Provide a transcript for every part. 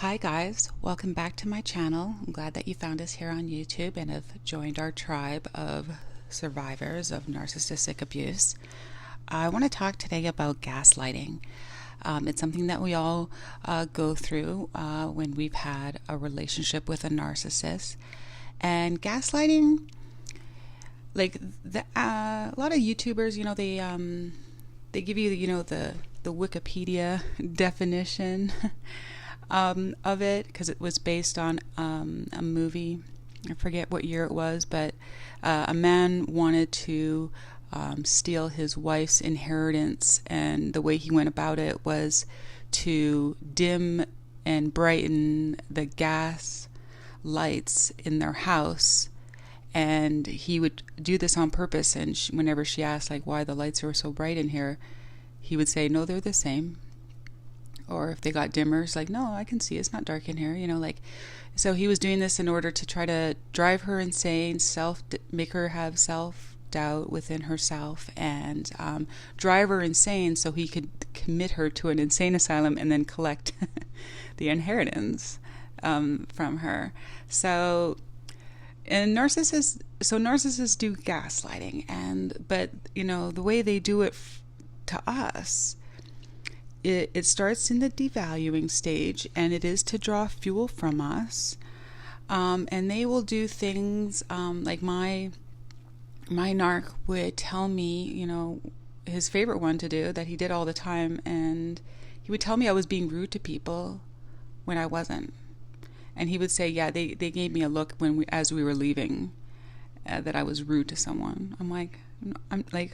Hi guys, welcome back to my channel. I'm glad that you found us here on YouTube and have joined our tribe of survivors of narcissistic abuse. I want to talk today about gaslighting. It's something that we all go through when we've had a relationship with a narcissist. And gaslighting, a lot of YouTubers, they give you, the Wikipedia definition of it, because it was based on a movie. I forget what year it was, but a man wanted to steal his wife's inheritance, and the way he went about it was to dim and brighten the gas lights in their house. And he would do this on purpose, and whenever she asked why the lights are so bright in here, he would say, no, they're the same. Or if they got dimmers, no, I can see it's not dark in here, so he was doing this in order to try to drive her insane, make her have self-doubt within herself, and drive her insane so he could commit her to an insane asylum and then collect the inheritance from her. Narcissists do gaslighting, but the way they do it to us, it starts in the devaluing stage, and it is to draw fuel from us. And they will do things like my narc would tell me, his favorite one to do that he did all the time, and he would tell me I was being rude to people when I wasn't. And he would say, yeah, they gave me a look as we were leaving, that I was rude to someone. I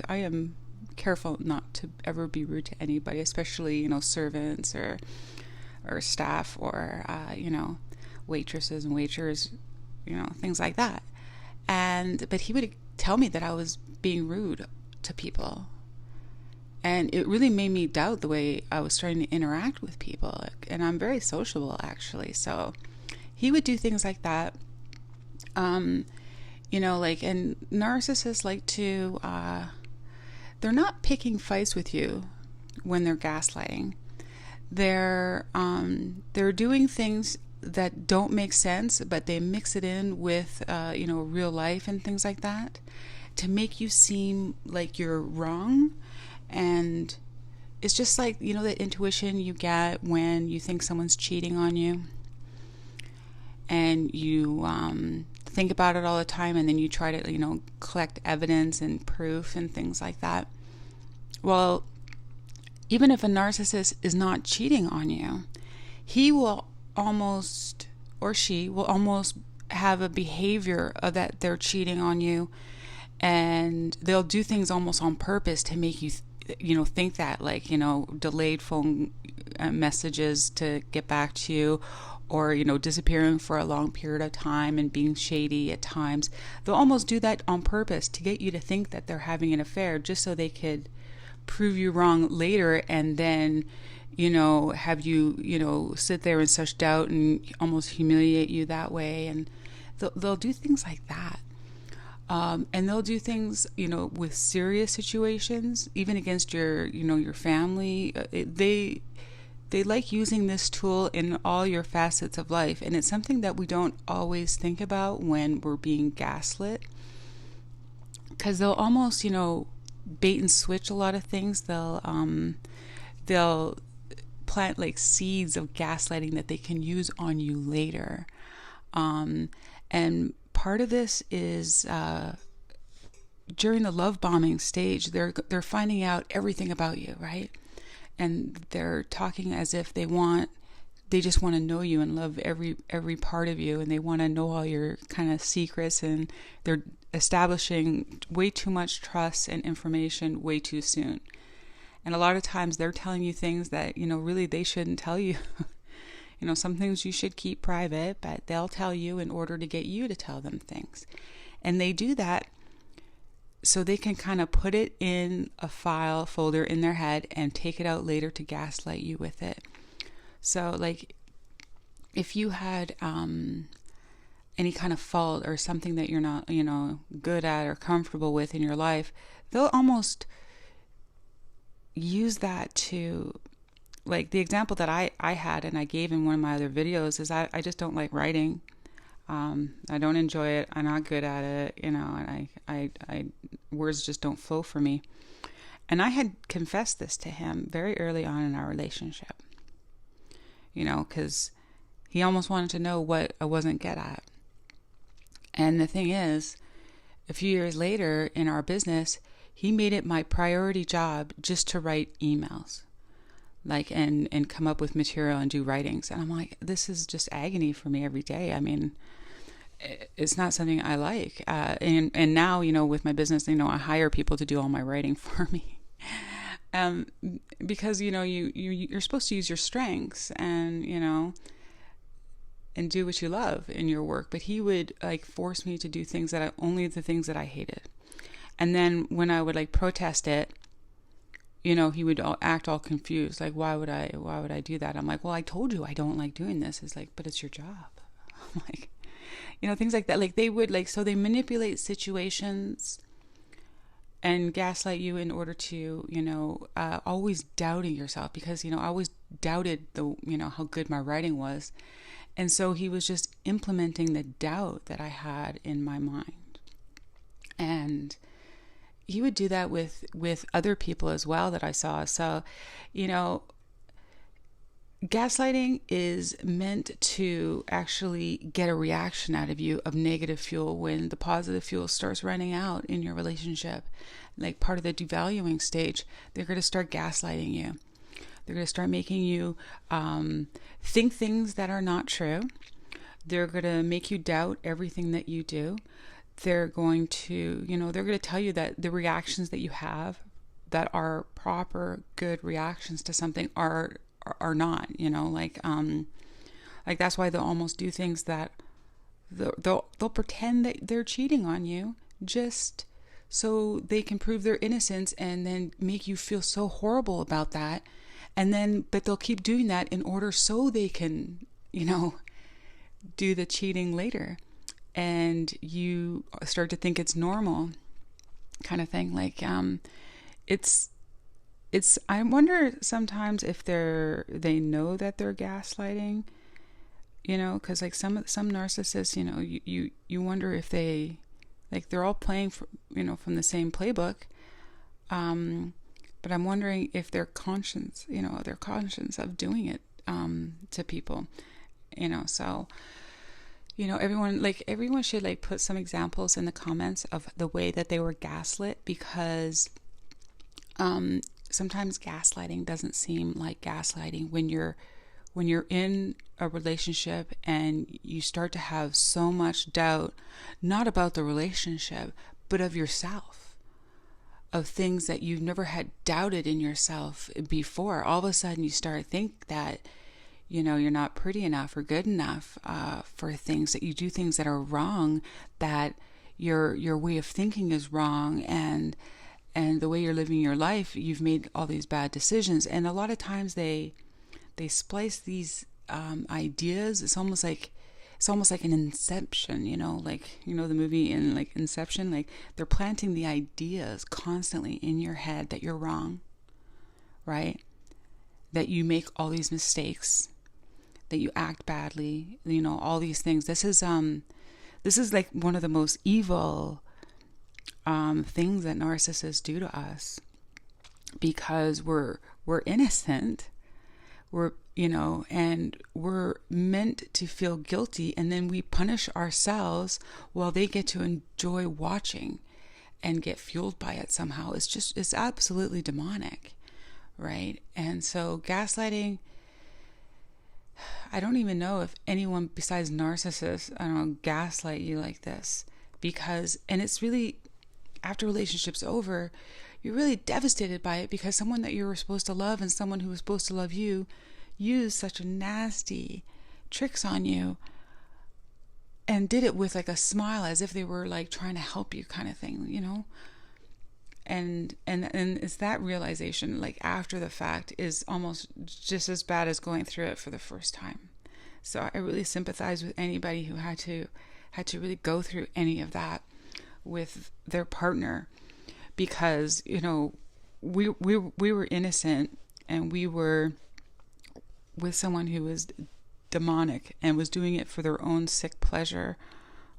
am careful not to ever be rude to anybody, especially servants or staff or waitresses and waiters, things like that. But he would tell me that I was being rude to people, and it really made me doubt the way I was starting to interact with people. And I'm very sociable, actually, so he would do things like that. And narcissists like to they're not picking fights with you when they're gaslighting. They're doing things that don't make sense, but they mix it in with real life and things like that to make you seem like you're wrong. And it's just that intuition you get when you think someone's cheating on you, and you think about it all the time, and then you try to collect evidence and proof and things like that. Well, even if a narcissist is not cheating on you, he will almost, or she will almost, have a behavior of that they're cheating on you, and they'll do things almost on purpose to make you think that, delayed phone messages to get back to you, or disappearing for a long period of time and being shady at times. They'll almost do that on purpose to get you to think that they're having an affair, just so they could prove you wrong later, and then have you sit there in such doubt and almost humiliate you that way. And they'll do things like that. And they'll do things with serious situations, even against your family. They like using this tool in all your facets of life, and it's something that we don't always think about when we're being gaslit, because they'll almost bait and switch a lot of things. They'll plant seeds of gaslighting that they can use on you later, and part of this is during the love bombing stage. They're finding out everything about you, right? And they're talking as if they just want to know you and love every part of you, and they want to know all your kind of secrets, and they're establishing way too much trust and information way too soon. And a lot of times they're telling you things that really they shouldn't tell you. Some things you should keep private, but they'll tell you in order to get you to tell them things. And they do that so they can kind of put it in a file folder in their head and take it out later to gaslight you with it. So if you had any kind of fault or something that you're not good at or comfortable with in your life, they'll almost use that to like the example that I had and I gave in one of my other videos is I just don't like writing. I don't enjoy it. I'm not good at it, and I words just don't flow for me. And I had confessed this to him very early on in our relationship, because he almost wanted to know what I wasn't good at. And the thing is, a few years later in our business, he made it my priority job just to write emails, and come up with material and do writings. And I'm like, this is just agony for me every day. I mean, it's not something I like. And now, with my business, I hire people to do all my writing for me. Because, you're supposed to use your strengths and do what you love in your work. But he would force me to do things only the things that I hated. And then when I would protest it, he would act all confused. Like, why would I do that? I'm like, well, I told you I don't like doing this. He's like, but it's your job. I'm like, things like that. Like they would so they manipulate situations and gaslight you in order to, always doubting yourself, because, I always doubted how good my writing was. And so he was just implementing the doubt that I had in my mind. And he would do that with other people as well that I saw. So, gaslighting is meant to actually get a reaction out of you of negative fuel when the positive fuel starts running out in your relationship. Like part of the devaluing stage, they're going to start gaslighting you. They're going to start making you think things that are not true. They're going to make you doubt everything that you do. They're going to, they're going to tell you that the reactions that you have that are proper, good reactions to something are not, that's why they'll almost do things that they'll pretend that they're cheating on you just so they can prove their innocence, and then make you feel so horrible about that. But they'll keep doing that in order so they can, do the cheating later. And you start to think it's normal kind of thing. I wonder sometimes if they know that they're gaslighting, because some narcissists, you wonder if they're all playing from the same playbook. But I'm wondering if their conscience of doing it to people, so everyone should put some examples in the comments of the way that they were gaslit, because sometimes gaslighting doesn't seem like gaslighting when you're in a relationship and you start to have so much doubt, not about the relationship, but of yourself, of things that you've never had doubted in yourself before. All of a sudden you start to think that, you're not pretty enough or good enough for things, that you do things that are wrong, that your way of thinking is wrong, and the way you're living your life, you've made all these bad decisions. And a lot of times they splice these ideas. It's almost like an inception, the movie in Inception, they're planting the ideas constantly in your head that you're wrong, right? That you make all these mistakes, that you act badly, all these things. This is one of the most evil things that narcissists do to us, because we're innocent, and we're meant to feel guilty, and then we punish ourselves while they get to enjoy watching and get fueled by it somehow. It's absolutely demonic, right? And so gaslighting, I don't even know if anyone besides narcissists, gaslight you like this, and it's really, after relationship's over, you're really devastated by it, because someone that you were supposed to love and someone who was supposed to love you used such a nasty tricks on you, and did it with a smile, as if they were trying to help you kind of thing, and it's that realization after the fact is almost just as bad as going through it for the first time. So I really sympathize with anybody who had to really go through any of that with their partner, because we were innocent, and we were with someone who was demonic and was doing it for their own sick pleasure,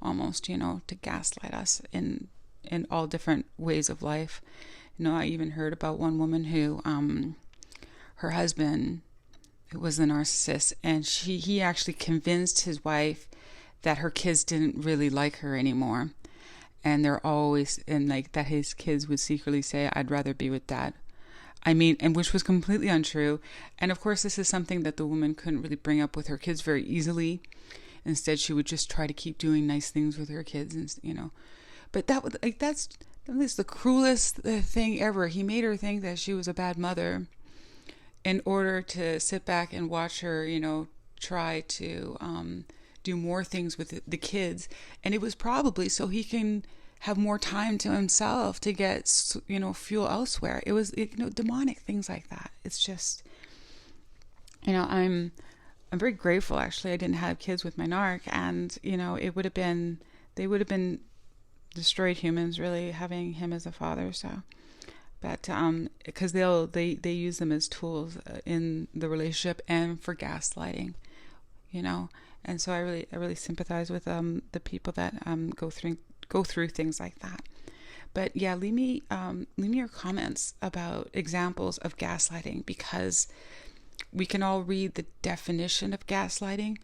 almost, to gaslight us in all different ways of life. I even heard about one woman who, her husband was the narcissist, and he actually convinced his wife that her kids didn't really like her anymore. And that his kids would secretly say, "I'd rather be with dad." And which was completely untrue. And of course, this is something that the woman couldn't really bring up with her kids very easily. Instead, she would just try to keep doing nice things with her kids, and. But that's the cruelest thing ever. He made her think that she was a bad mother in order to sit back and watch her, try to do more things with the kids. And it was probably so he can have more time to himself to get, fuel elsewhere. It was, demonic things like that. It's just, I'm very grateful, actually. I didn't have kids with my narc, and, they would have been destroyed humans, really, having him as a father. So, but because they use them as tools in the relationship and for gaslighting, and so I really sympathize with the people that go through things like that. But yeah, leave me your comments about examples of gaslighting, because we can all read the definition of gaslighting,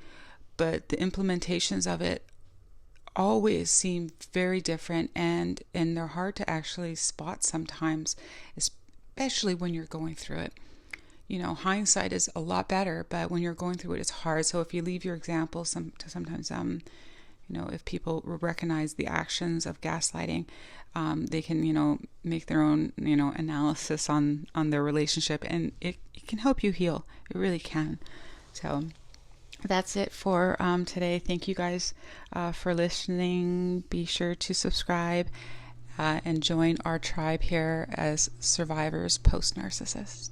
but the implementations of it always seem very different, and they're hard to actually spot sometimes, especially when you're going through it. Hindsight is a lot better, but when you're going through it, it's hard. So if you leave your examples, sometimes if people recognize the actions of gaslighting, they can make their own analysis on their relationship, and it can help you heal. It really can. So that's it for today. Thank you guys for listening. Be sure to subscribe and join our tribe here as survivors post narcissist.